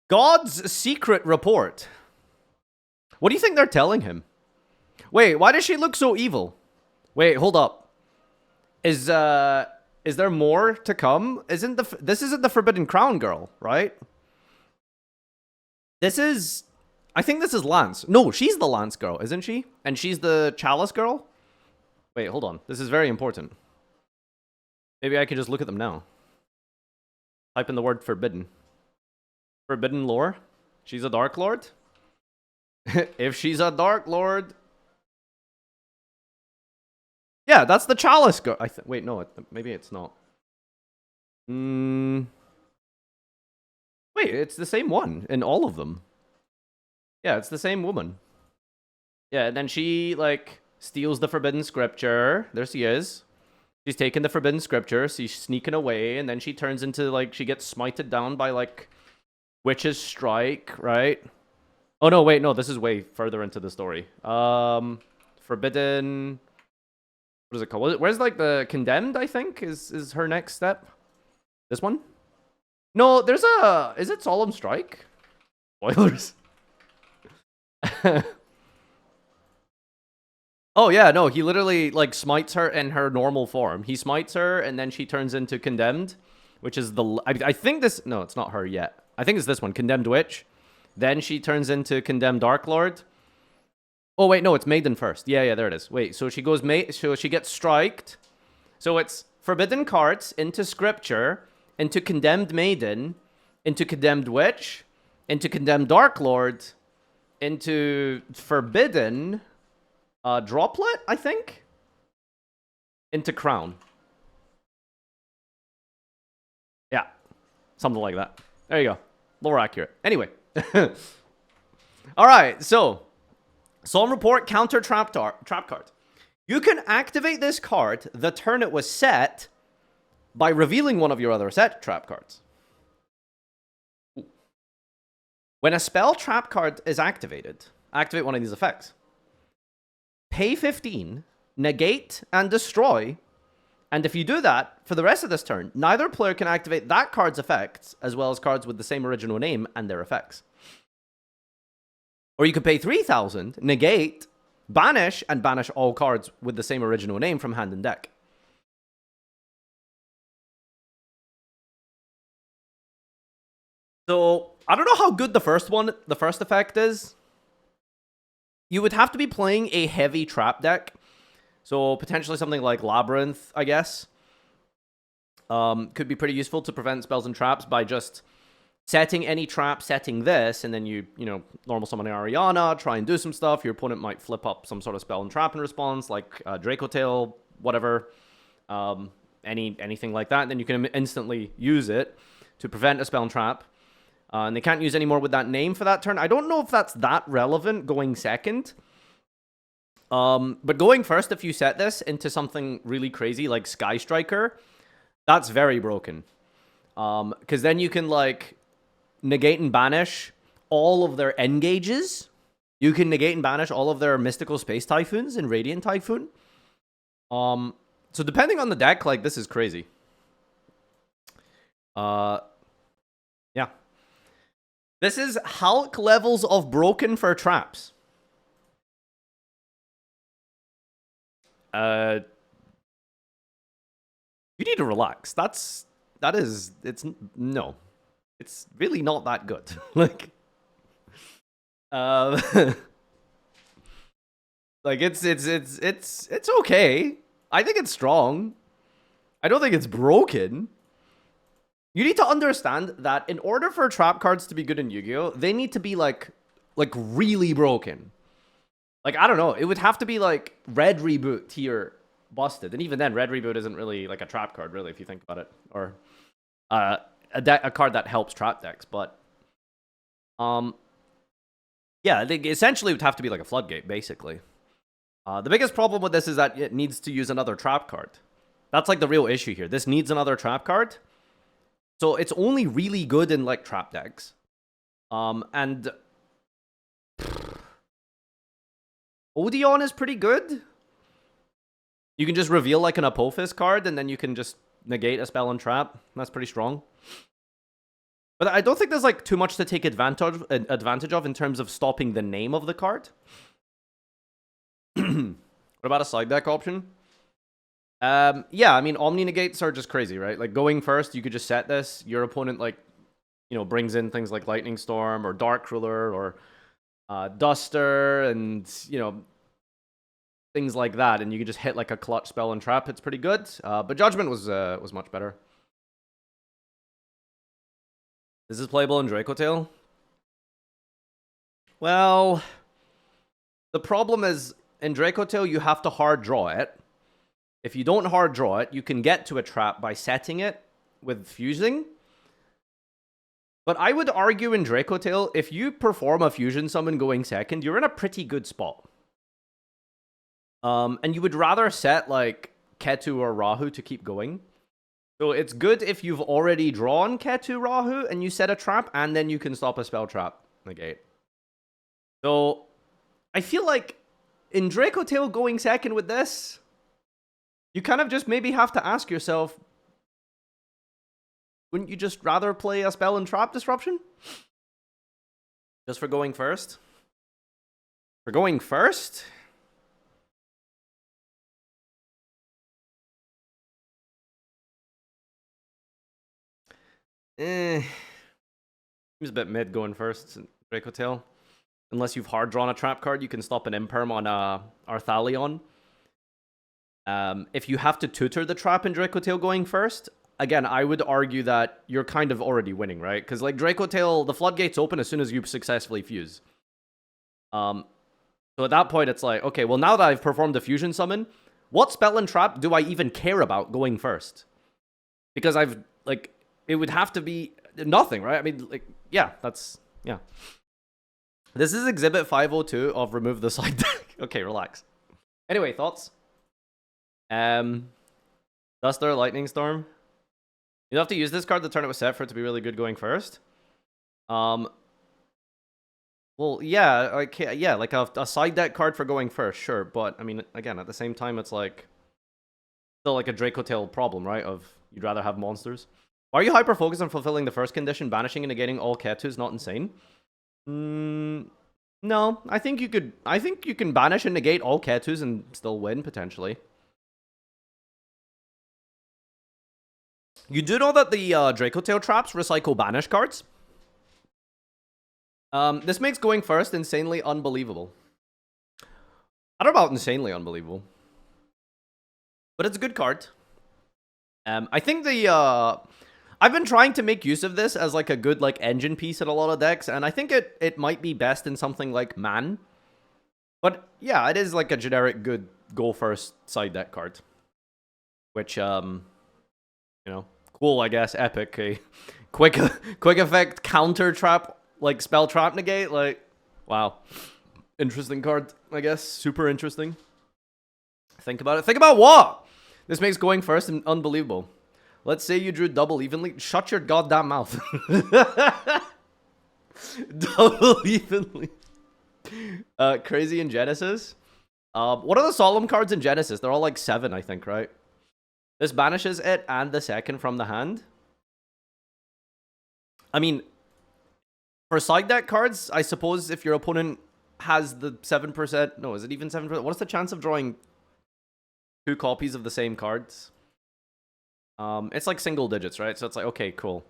God's secret report. What do you think they're telling him? Wait, why does she look so evil? Wait, hold up. Is there more to come? This isn't the Forbidden Crown girl, right? I think this is Lance. No, she's the Lance girl, isn't she? And she's the Chalice girl? Wait, hold on. This is very important. Maybe I could just look at them now. Type in the word forbidden. Forbidden lore? She's a Dark Lord? If she's a Dark Lord... Yeah, that's the Chalice girl. Wait, no, maybe it's not. Wait, it's the same one in all of them. Yeah, it's the same woman. Yeah, and then she, like, steals the forbidden scripture. There she is. She's taking the forbidden scripture, so she's sneaking away, and then she turns into, like, she gets smited down by, like, Witch's Strike, right? Oh, no, wait, no, this is way further into the story. Forbidden... What is it called? Where's, like, the Condemned, I think, is her next step? This one? No, there's a... Is it Solemn Strike? Spoilers. Oh, yeah, no, he literally, like, smites her in her normal form. He smites her, and then she turns into Condemned, which is the... I think this... No, it's not her yet. I think it's this one, Condemned Witch. Then she turns into Condemned Dark Lord. Oh, wait, no, it's Maiden first. Yeah, there it is. Wait, so she goes... So she gets striked. So it's Forbidden Carts into Scripture, into Condemned Maiden, into Condemned Witch, into Condemned Dark Lord, into Forbidden... Droplet, I think? Into Crown. Yeah. Something like that. There you go. More accurate. Anyway. Alright, so... Solemn Report counter trap card. You can activate this card the turn it was set by revealing one of your other set trap cards. When a spell trap card is activated, activate one of these effects. Pay 15, negate, and destroy. And if you do that, for the rest of this turn, neither player can activate that card's effects, as well as cards with the same original name and their effects. Or you could pay 3,000, negate, banish, and banish all cards with the same original name from hand and deck. So, I don't know how good the first effect is. You would have to be playing a heavy trap deck. So, potentially something like Labyrinth, I guess. Could be pretty useful to prevent spells and traps by just setting any trap, setting this, and then you know, normal summon Ariana, try and do some stuff. Your opponent might flip up some sort of spell and trap in response, like Draco Tail, whatever. Anything like that. Then you can instantly use it to prevent a spell and trap. And they can't use any more with that name for that turn. I don't know if that's that relevant going second. But going first, if you set this into something really crazy like Sky Striker, that's very broken. Because then you can, like, negate and banish all of their engages. You can negate and banish all of their Mystical Space Typhoons in Radiant Typhoon. So depending on the deck, like, this is crazy. Yeah. This is Hulk levels of broken for traps. You need to relax. No. It's really not that good. Like, like it's okay. I think it's strong. I don't think it's broken. You need to understand that in order for trap cards to be good in Yu-Gi-Oh, they need to be like really broken. Like, I don't know. It would have to be like Red Reboot tier busted. And even then, Red Reboot isn't really like a trap card, really, if you think about it. Or a card that helps trap decks. But, yeah, they essentially would have to be like a floodgate, basically. The biggest problem with this is that it needs to use another trap card. That's like the real issue here. This needs another trap card. So it's only really good in, like, trap decks. And Odeon is pretty good. You can just reveal, like, an Apophis card, and then you can just negate a spell and trap. That's pretty strong. But I don't think there's like too much to take advantage of in terms of stopping the name of the card. What about a side deck option? Yeah, I mean, Omni negates are just crazy, right? Like, going first, you could just set this. Your opponent, like, you know, brings in things like Lightning Storm or Dark Ruler or Duster and, you know, things like that. And you could just hit, like, a clutch spell and trap. It's pretty good. But Judgment was much better. This is playable in Draco Tail? Well, the problem is, in Draco Tail, you have to hard draw it. If you don't hard draw it, you can get to a trap by setting it with fusing. But I would argue in Draco Tail, if you perform a fusion summon going second, you're in a pretty good spot. And you would rather set, like, Ketu or Rahu to keep going. So it's good if you've already drawn Ketu, Rahu, and you set a trap, and then you can stop a spell trap negate. So I feel like in Draco Tail going second with this, you kind of just maybe have to ask yourself, wouldn't you just rather play a spell and trap disruption? Just for going first? For going first? Seems a bit mid going first in Draco Tail. Unless you've hard drawn a trap card, you can stop an imperm on Arthalion. If you have to tutor the trap in Draco Tail going first, again, I would argue that you're kind of already winning, right? Because, like, Draco Tail, the floodgates open as soon as you successfully fuse. So at that point, it's like, okay, well, now that I've performed a fusion summon, what spell and trap do I even care about going first? Because I've, like, it would have to be nothing, right? I mean, like, yeah, that's, yeah. This is Exhibit 502 of Remove the Side Deck. Okay, relax. Anyway, thoughts? Duster, Lightning Storm. You have to use this card to turn it with set for it to be really good going first. Well, yeah, like, yeah, like a side deck card for going first, sure. But, I mean, again, at the same time, it's like, still like a Draco Tail problem, right? Of, you'd rather have monsters. Why are you hyper-focused on fulfilling the first condition, banishing and negating all Ketus? Not insane. No, I think you can banish and negate all Ketus and still win, potentially. You do know that the Draco Tail traps recycle banish cards? This makes going first insanely unbelievable. I don't know about insanely unbelievable. But it's a good card. I think the... I've been trying to make use of this as, like, a good, like, engine piece in a lot of decks, and I think it might be best in something like Man. But, yeah, it is, like, a generic good go-first side deck card. Which, you know, cool, I guess, epic. A quick effect counter trap, like, spell trap negate, like, wow. Interesting card, I guess. Super interesting. Think about it. Think about what? This makes going first unbelievable. Let's say you drew double evenly. Shut your goddamn mouth. Double evenly. Crazy in Genesis. What are the Solemn cards in Genesis? They're all like 7, I think, right? This banishes it and the second from the hand. I mean, for side deck cards, I suppose if your opponent has the 7%... No, is it even 7%? What's the chance of drawing 2 copies of the same cards? It's like single digits, right? So it's like, okay, cool.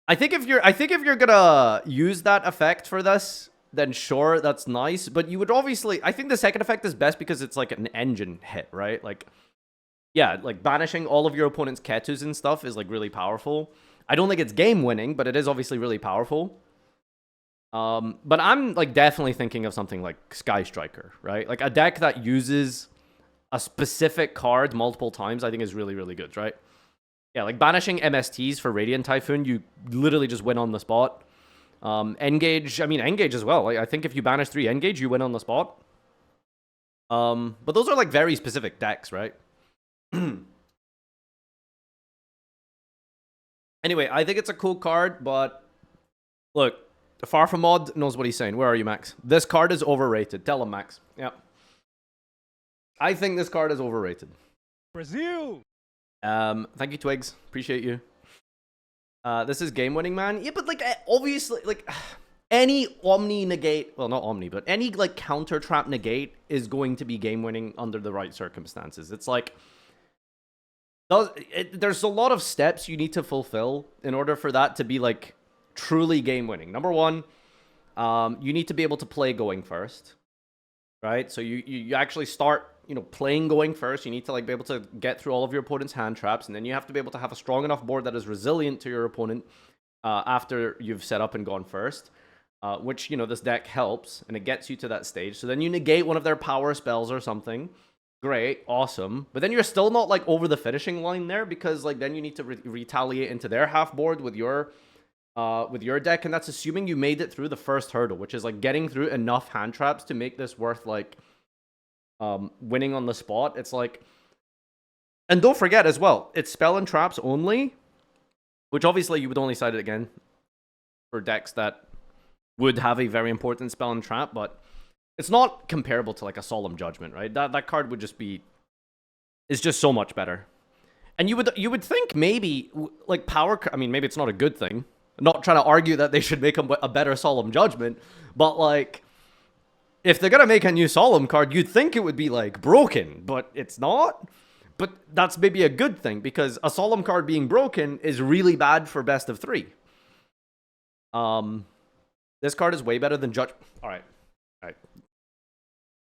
I think if you're gonna use that effect for this, then sure, that's nice. But you would obviously, I think the second effect is best because it's like an engine hit, right? Like, yeah, like banishing all of your opponent's Ketus and stuff is like really powerful. I don't think it's game winning, but it is obviously really powerful. But I'm like definitely thinking of something like Sky Striker, right? Like a deck that uses a specific card multiple times, I think is really, really good, right? Yeah, like banishing MSTs for Radiant Typhoon, you literally just win on the spot. Engage, I mean, Engage as well. Like, I think if you banish 3 Engage, you win on the spot. But those are like very specific decks, right? Anyway, I think it's a cool card, but look, the Farfa mod knows what he's saying. Where are you, Max? This card is overrated. Tell him, Max. Yeah. I think this card is overrated. Brazil! Thank you, Twigs. Appreciate you. This is game-winning, man. Yeah, but, like, obviously, like, any Omni negate... Well, not Omni, but any, like, counter-trap negate is going to be game-winning under the right circumstances. It's like... There's a lot of steps you need to fulfill in order for that to be, like, truly game-winning. Number one, you need to be able to play going first, right? So you actually start, you know, playing going first. You need to, like, be able to get through all of your opponent's hand traps, and then you have to be able to have a strong enough board that is resilient to your opponent after you've set up and gone first, which, you know, this deck helps, and it gets you to that stage. So then you negate one of their power spells or something. Great, awesome. But then you're still not, like, over the finishing line there, because, like, then you need to retaliate into their half board with your deck, and that's assuming you made it through the first hurdle, which is, like, getting through enough hand traps to make this worth, like, winning on the spot. It's like... And don't forget as well, it's spell and traps only, which obviously you would only cite it again for decks that would have a very important spell and trap, but it's not comparable to, like, a Solemn Judgment, right? That card would just be... is just so much better. And you would think maybe, like, power... I mean, maybe it's not a good thing. I'm not trying to argue that they should make a better Solemn Judgment, but, like, if they're gonna make a new Solemn card, you'd think it would be, like, broken, but it's not. But that's maybe a good thing, because a Solemn card being broken is really bad for best of 3. This card is way better than Judge... Alright. Alright.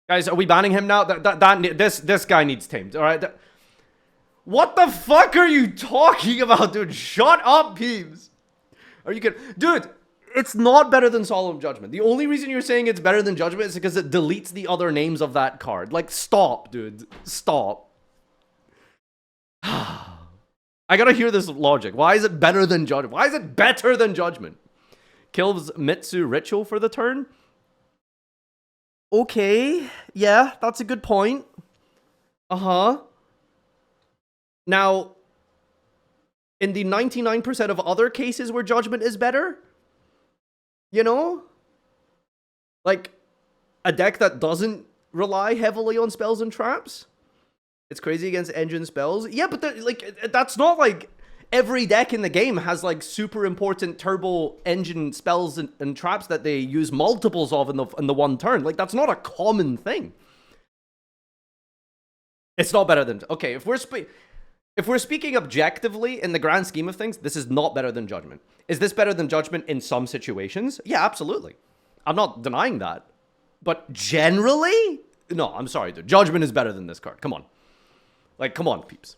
Guys, are we banning him now? This guy needs tamed, alright? What the fuck are you talking about, dude? Shut up, Peeves. Are you kidding? Dude, it's not better than Solemn Judgment. The only reason you're saying it's better than Judgment is because it deletes the other names of that card. Like, stop, dude. Stop. I gotta hear this logic. Why is it better than Judgment? Why is it better than Judgment? Kills Mitsu Ritual for the turn? Okay. Yeah, that's a good point. Uh-huh. Now, in the 99% of other cases where Judgment is better, you know? Like, a deck that doesn't rely heavily on spells and traps? It's crazy against engine spells. Yeah, but like, that's not like every deck in the game has, like, super important turbo engine spells and traps that they use multiples of in the one turn. Like, that's not a common thing. It's not better than... Okay, if we're speaking objectively in the grand scheme of things, this is not better than Judgment. Is this better than Judgment in some situations? Yeah, absolutely. I'm not denying that. But generally? No, I'm sorry, dude. Judgment is better than this card. Come on. Like, come on, peeps.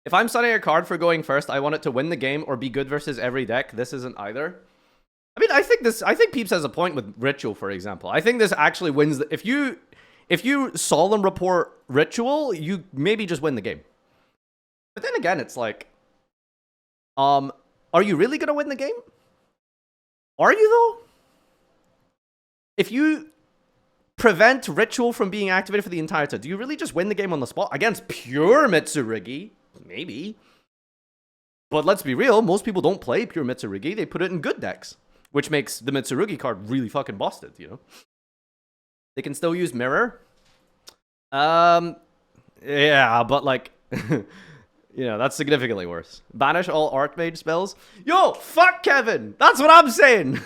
If I'm setting a card for going first, I want it to win the game or be good versus every deck. This isn't either. I mean, I think Peeps has a point with Ritual, for example. I think this actually wins the... If you Solemn Report Ritual, you maybe just win the game. But then again, it's like... are you really gonna win the game? Are you, though? If you prevent Ritual from being activated for the entire time, do you really just win the game on the spot? Against pure Mitsurugi? Maybe. But let's be real, most people don't play pure Mitsurugi. They put it in good decks, which makes the Mitsurugi card really fucking busted, you know? They can still use Mirror. Yeah, but, like... you know, that's significantly worse. Banish all Archmage spells. Yo, fuck Kevin! That's what I'm saying!